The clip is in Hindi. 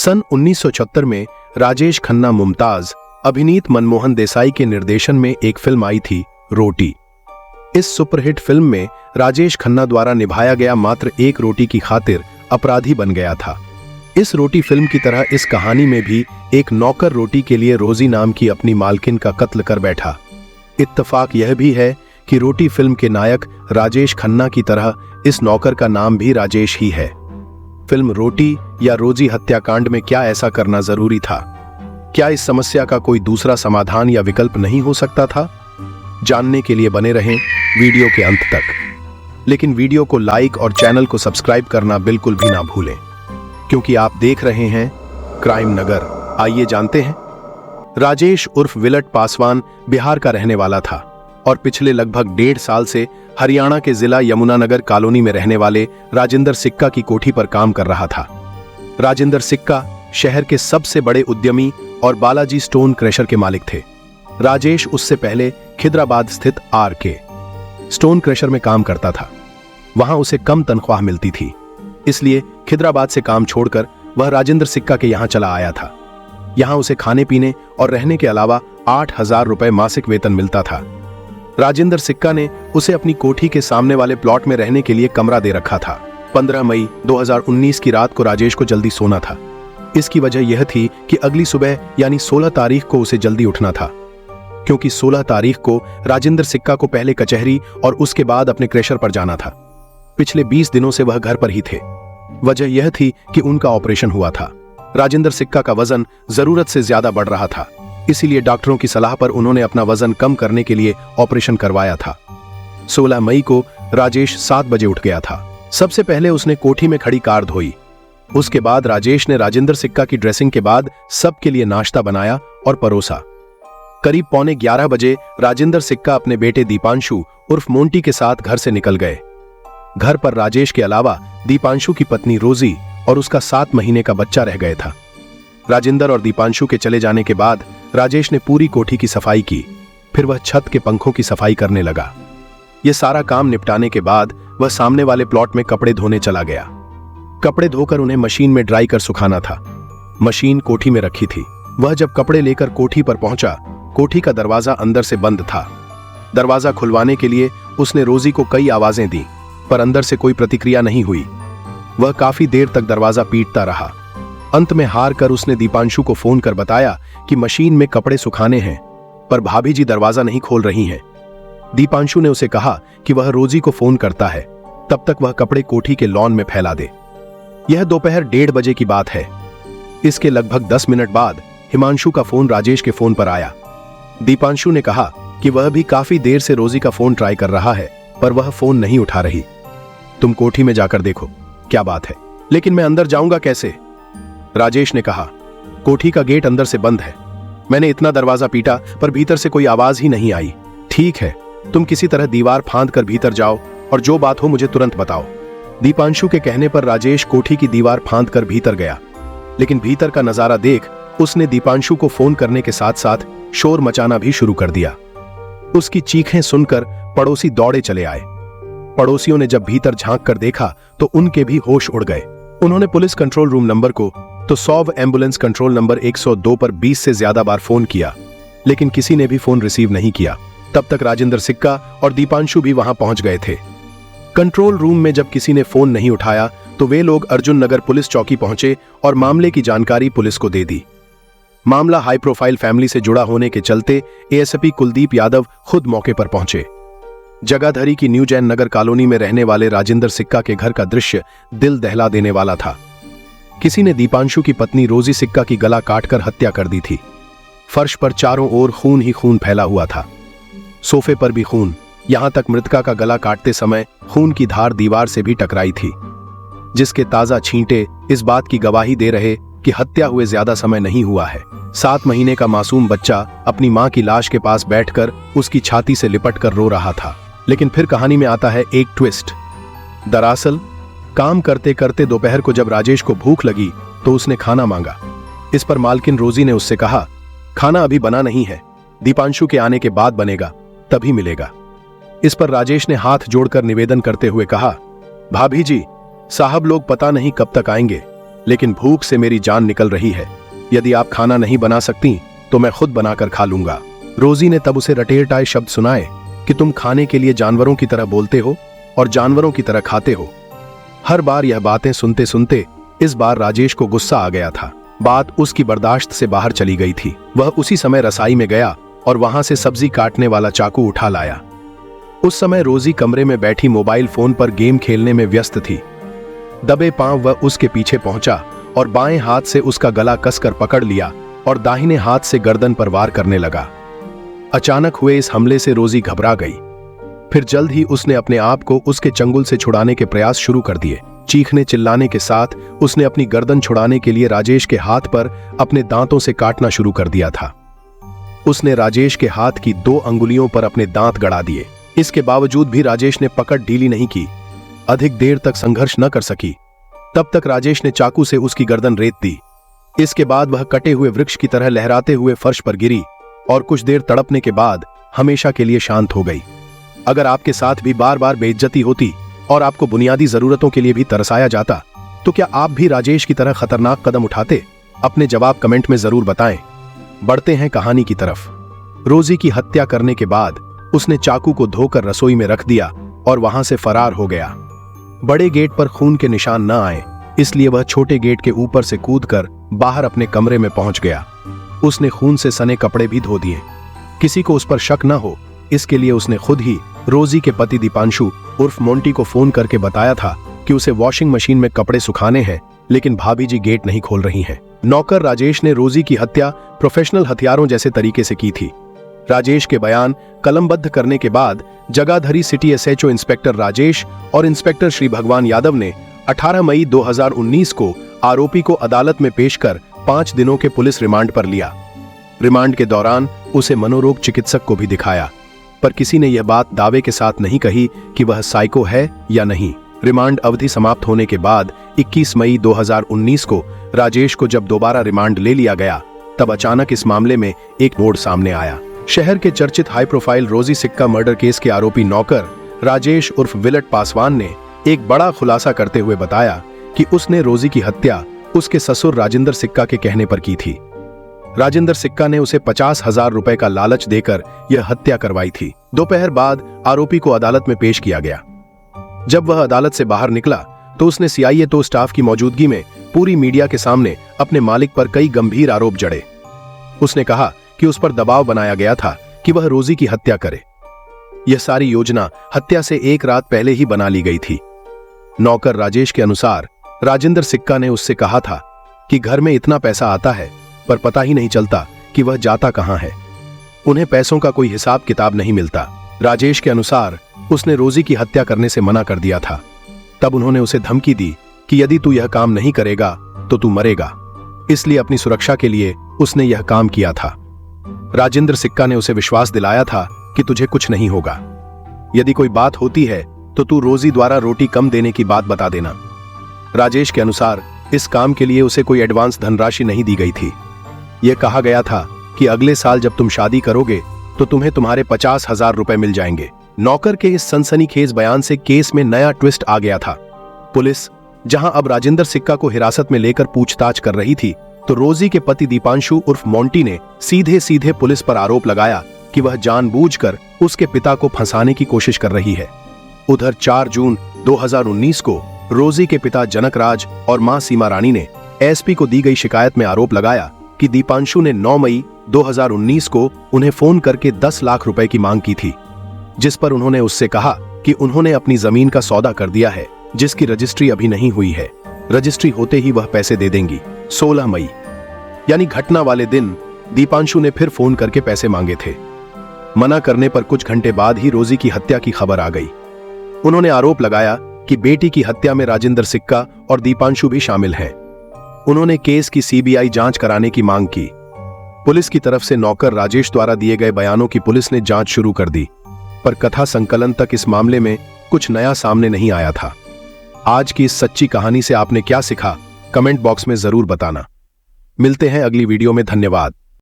सन 1976 में राजेश खन्ना मुमताज अभिनीत मनमोहन देसाई के निर्देशन में एक फिल्म आई थी, रोटी। इस सुपरहिट फिल्म में राजेश खन्ना द्वारा निभाया गया मात्र एक रोटी की खातिर अपराधी बन गया था। इस रोटी फिल्म की तरह इस कहानी में भी एक नौकर रोटी के लिए रोजी नाम की अपनी मालकिन का कत्ल कर बैठा। इत्तफाक यह भी है कि रोटी फिल्म के नायक राजेश खन्ना की तरह इस नौकर का नाम भी राजेश ही है। फिल्म रोटी या रोजी हत्याकांड में क्या ऐसा करना जरूरी था? क्या इस समस्या का कोई दूसरा समाधान या विकल्प नहीं हो सकता था? जानने के लिए बने रहें वीडियो के अंत तक। लेकिन वीडियो को लाइक और चैनल को सब्सक्राइब करना बिल्कुल भी ना भूलें, क्योंकि आप देख रहे हैं क्राइम नगर। आइए जानते हैं। राजेश उर्फ विलट पासवान बिहार का रहने वाला था और पिछले लगभग 1.5 साल से हरियाणा के जिला यमुनानगर कॉलोनी में रहने वाले राजेंद्र सिक्का की कोठी पर काम कर रहा था। राजेंद्र सिक्का शहर के सबसे बड़े उद्यमी और बालाजी स्टोन क्रशर के मालिक थे। राजेश उससे पहले खिदराबाद स्थित आर.के. स्टोन क्रशर में काम करता था। वहां उसे कम तनख्वाह मिलती थी, इसलिए खिदराबाद से काम छोड़कर वह राजेंद्र सिक्का के यहां चला आया था। यहां उसे खाने पीने और रहने के अलावा 8,000 रुपए मासिक वेतन मिलता था। राजेंद्र सिक्का ने उसे अपनी कोठी के सामने वाले प्लॉट में रहने के लिए कमरा दे रखा था। 15 मई 2019 की रात को राजेश को जल्दी सोना था। इसकी वजह यह थी कि अगली सुबह यानी 16 तारीख को उसे जल्दी उठना था, क्योंकि 16 तारीख को राजेंद्र सिक्का को पहले कचहरी और उसके बाद अपने क्रशर पर जाना था। पिछले 20 दिनों से वह घर पर ही थे। वजह यह थी कि उनका ऑपरेशन हुआ था। राजेंद्र सिक्का का वजन जरूरत से ज्यादा बढ़ रहा था, इसीलिए डॉक्टरों की सलाह पर उन्होंने अपना वजन कम करने के लिए ऑपरेशन करवाया था। 16 मई को राजेश 7 बजे उठ गया था। सबसे पहले उसने कोठी में खड़ी कार धोई। उसके बाद राजेश ने राजेंद्र सिक्का की ड्रेसिंग के बाद सबके लिए नाश्ता बनाया और परोसा। करीब 11:15 बजे राजेंद्र सिक्का अपने बेटे दीपांशु उर्फ मोंटी के साथ घर से निकल गए। घर पर राजेश के अलावा दीपांशु की पत्नी रोजी और उसका 7 महीने का बच्चा रह गए था। राजेंद्र और दीपांशु के चले जाने के बाद राजेश ने पूरी कोठी की सफाई की। फिर वह छत के पंखों की सफाई करने लगा। यह सारा काम निपटाने के बाद वह सामने वाले प्लॉट में कपड़े धोने चला गया। कपड़े धोकर उन्हें मशीन में ड्राई कर सुखाना था। मशीन कोठी में रखी थी। वह जब कपड़े लेकर कोठी पर पहुंचा, कोठी का दरवाजा अंदर से बंद था। दरवाजा खुलवाने के लिए उसने रोजी को कई आवाजें दी, पर अंदर से कोई प्रतिक्रिया नहीं हुई। वह काफी देर तक दरवाजा पीटता रहा। अंत में हार कर उसने दीपांशु को फोन कर बताया कि मशीन में कपड़े सुखाने हैं, पर भाभी जी दरवाजा नहीं खोल रही हैं। दीपांशु ने उसे कहा कि वह रोजी को फोन करता है, तब तक वह कपड़े कोठी के लॉन में फैला दे। यह दोपहर 1:30 बजे की बात है। इसके लगभग 10 मिनट बाद हिमांशु का फोन राजेश के फोन पर आया। दीपांशु ने कहा कि वह भी काफी देर से रोजी का फोन ट्राई कर रहा है, पर वह फोन नहीं उठा रही। तुम कोठी में जाकर देखो क्या बात है। लेकिन मैं अंदर जाऊंगा कैसे? राजेश ने कहा, कोठी का गेट अंदर से बंद है। मैंने इतना दरवाजा पीटा पर भीतर से कोई आवाज ही नहीं आई। ठीक है, तुम किसी तरह दीवार फांद कर भीतर जाओ और जो बात हो मुझे तुरंत बताओ। दीपांशु के कहने पर राजेश कोठी की दीवार फांद कर भीतर गया, लेकिन भीतर का नजारा देख उसने दीपांशु को फोन करने के साथ साथ शोर मचाना भी शुरू कर दिया। उसकी चीखें सुनकर पड़ोसी दौड़े चले आए। पड़ोसियों ने जब भीतर झांक कर देखा तो उनके भी होश उड़ गए। उन्होंने पुलिस कंट्रोल रूम नंबर को तो 100 एम्बुलेंस कंट्रोल नंबर 102 पर 20 से ज्यादा बार फोन किया, लेकिन किसी ने भी फोन रिसीव नहीं किया। तब तक राजेंद्र सिक्का और दीपांशु भी वहां पहुंच गए थे। कंट्रोल रूम में जब किसी ने फोन नहीं उठाया तो वे लोग अर्जुन नगर पुलिस चौकी पहुंचे और मामले की जानकारी पुलिस को दे दी। मामला हाई प्रोफाइल फैमिली से जुड़ा होने के चलते एएसपी कुलदीप यादव खुद मौके पर पहुंचे। जगाधरी की न्यू जैन नगर कॉलोनी में रहने वाले राजेंद्र सिक्का के घर का दृश्य दिल दहला देने वाला था। किसी ने दीपांशु की पत्नी रोजी सिक्का की गला काटकर हत्या कर दी थी। फर्श पर चारों ओर खून ही खून फैला हुआ था। सोफे पर भी खून, यहां तक मृतका का गला काटते समय खून की धार दीवार से भी टकराई थी, जिसके ताजा छींटे इस बात की गवाही दे रहे कि हत्या हुए ज्यादा समय नहीं हुआ है। 7 महीने का मासूम बच्चा अपनी मां की लाश के पास बैठकर उसकी छाती से लिपट कर रो रहा था। लेकिन फिर कहानी में आता है एक ट्विस्ट। दरअसल काम करते करते दोपहर को जब राजेश को भूख लगी तो उसने खाना मांगा। इस पर मालकिन रोजी ने उससे कहा, खाना अभी बना नहीं है, दीपांशु के आने के बाद बनेगा, तभी मिलेगा। इस पर राजेश ने हाथ जोड़कर निवेदन करते हुए कहा, भाभी जी, साहब लोग पता नहीं कब तक आएंगे, लेकिन भूख से मेरी जान निकल रही है। यदि आप खाना नहीं बना सकती तो मैं खुद बनाकर खा लूंगा। रोजी ने तब उसे रटेरटाए शब्द सुनाए कि तुम खाने के लिए जानवरों की तरह बोलते हो और जानवरों की तरह खाते हो। हर बार यह बातें सुनते सुनते इस बार राजेश को गुस्सा आ गया था। बात उसकी बर्दाश्त से बाहर चली गई थी। वह उसी समय रसाई में गया और वहां से सब्जी काटने वाला चाकू उठा लाया। उस समय रोजी कमरे में बैठी मोबाइल फोन पर गेम खेलने में व्यस्त थी। दबे पांव वह उसके पीछे पहुंचा और बाएं हाथ से उसका गला कसकर पकड़ लिया और दाहिने हाथ से गर्दन पर वार करने लगा। अचानक हुए इस हमले से रोजी घबरा गई। फिर जल्द ही उसने अपने आप को उसके चंगुल से छुड़ाने के प्रयास शुरू कर दिए। चीखने चिल्लाने के साथ उसने अपनी गर्दन छुड़ाने के लिए राजेश के हाथ पर अपने दांतों से काटना शुरू कर दिया था। उसने राजेश के हाथ की 2 अंगुलियों पर अपने दांत गड़ा दिए। इसके बावजूद भी राजेश ने पकड़ ढीली नहीं की। अधिक देर तक संघर्ष न कर सकी। तब तक राजेश ने चाकू से उसकी गर्दन रेत दी। इसके बाद वह कटे हुए वृक्ष की तरह लहराते हुए फर्श पर गिरी और कुछ देर तड़पने के बाद हमेशा के लिए शांत हो गई। अगर आपके साथ भी बार बार बेइज्जती होती और आपको बुनियादी जरूरतों के लिए भी तरसाया जाता तो क्या आप भी राजेश की तरह खतरनाक कदम उठाते? अपने जवाब कमेंट में जरूर बताएं। बढ़ते हैं कहानी की तरफ। रोजी की हत्या करने के बाद उसने चाकू को धोकर रसोई में रख दिया और वहां से फरार हो गया। बड़े गेट पर खून के निशान न आए, इसलिए वह छोटे गेट के ऊपर से कूदकर बाहर अपने कमरे में पहुंच गया। उसने खून से सने कपड़े भी धो दिए। किसी को उस पर शक न हो, इसके लिए उसने खुद ही रोजी के पति दीपांशु उर्फ मोंटी को फोन करके बताया था कि उसे वॉशिंग मशीन में कपड़े सुखाने हैं, लेकिन भाभी जी गेट नहीं खोल रही हैं। नौकर राजेश ने रोजी की हत्या प्रोफेशनल हथियारों जैसे तरीके से की थी। राजेश के बयान कलमबद्ध करने के बाद Jagadhri city SHO inspector Rajesh और इंस्पेक्टर श्री भगवान यादव ने 18 मई 2019 को आरोपी को अदालत में पेश कर 5 दिनों के पुलिस रिमांड पर लिया। रिमांड के दौरान उसे मनोरोग चिकित्सक को भी दिखाया, पर किसी ने यह बात दावे के साथ नहीं कही कि वह साइको है या नहीं। रिमांड अवधि समाप्त होने के बाद 21 मई 2019 को राजेश को जब दोबारा रिमांड ले लिया गया, तब अचानक इस मामले में एक मोड़ सामने आया। शहर के चर्चित हाई प्रोफाइल रोजी सिक्का मर्डर केस के आरोपी नौकर राजेश उर्फ विलट पासवान ने एक बड़ा खुलासा करते हुए बताया कि उसने रोजी की हत्या उसके ससुर राजेंद्र सिक्का के कहने पर की थी। राजेंद्र सिक्का ने उसे 50,000 रुपए का लालच देकर यह हत्या करवाई थी। दोपहर बाद आरोपी को अदालत में पेश किया गया। जब वह अदालत से बाहर निकला तो उसने सीआईए तो स्टाफ की मौजूदगी में पूरी मीडिया के सामने अपने मालिक पर कई गंभीर आरोप जड़े। उसने कहा कि उस पर दबाव बनाया गया था कि वह रोजी की हत्या करे। यह सारी योजना हत्या से एक रात पहले ही बना ली गई थी। नौकर राजेश के अनुसार राजेंद्र सिक्का ने उससे कहा था कि घर में इतना पैसा आता है पर पता ही नहीं चलता कि वह जाता कहां है। उन्हें पैसों का कोई हिसाब किताब नहीं मिलता। राजेश के अनुसार उसने रोजी की हत्या करने से मना कर दिया था। तब उन्होंने उसे धमकी दी कि यदि तू यह काम नहीं करेगा तो तू मरेगा। इसलिए अपनी सुरक्षा के लिए उसने यह काम किया था। राजेंद्र सिक्का ने उसे विश्वास दिलाया था कि तुझे कुछ नहीं होगा। यदि कोई बात होती है तो तू रोजी द्वारा रोटी कम देने की बात बता देना। राजेश के अनुसार इस काम के लिए उसे कोई एडवांस धनराशि नहीं दी गई थी। यह कहा गया था कि अगले साल जब तुम शादी करोगे तो तुम्हें तुम्हारे 50,000 रुपए मिल जाएंगे। नौकर के इस सनसनीखेज बयान से केस में नया ट्विस्ट आ गया था। पुलिस जहां अब राजेंद्र सिक्का को हिरासत में लेकर पूछताछ कर रही थी, तो रोजी के पति दीपांशु उर्फ मोंटी ने सीधे सीधे पुलिस पर आरोप लगाया कि वह जानबूझकर उसके पिता को फंसाने की कोशिश कर रही है। उधर 4 जून 2019 को रोजी के पिता जनक राज और मां सीमा रानी ने एसपी को दी गई शिकायत में आरोप लगाया कि दीपांशु ने 9 मई 2019 को उन्हें फोन करके 10 लाख रुपए की मांग की थी, जिस पर उन्होंने उससे कहा कि उन्होंने अपनी जमीन का सौदा कर दिया है, जिसकी रजिस्ट्री अभी नहीं हुई है। रजिस्ट्री होते ही वह पैसे दे देंगी। 16 मई यानी घटना वाले दिन दीपांशु ने फिर फोन करके पैसे मांगे थे। मना करने पर कुछ घंटे बाद ही रोजी की हत्या की खबर आ गई। उन्होंने आरोप लगाया कि बेटी की हत्या में राजेंद्र सिक्का और दीपांशु भी शामिल हैं। उन्होंने केस की सीबीआई जांच कराने की मांग की। पुलिस की तरफ से नौकर राजेश द्वारा दिए गए बयानों की पुलिस ने जांच शुरू कर दी, पर कथा संकलन तक इस मामले में कुछ नया सामने नहीं आया था। आज की इस सच्ची कहानी से आपने क्या सीखा, कमेंट बॉक्स में जरूर बताना। मिलते हैं अगली वीडियो में। धन्यवाद।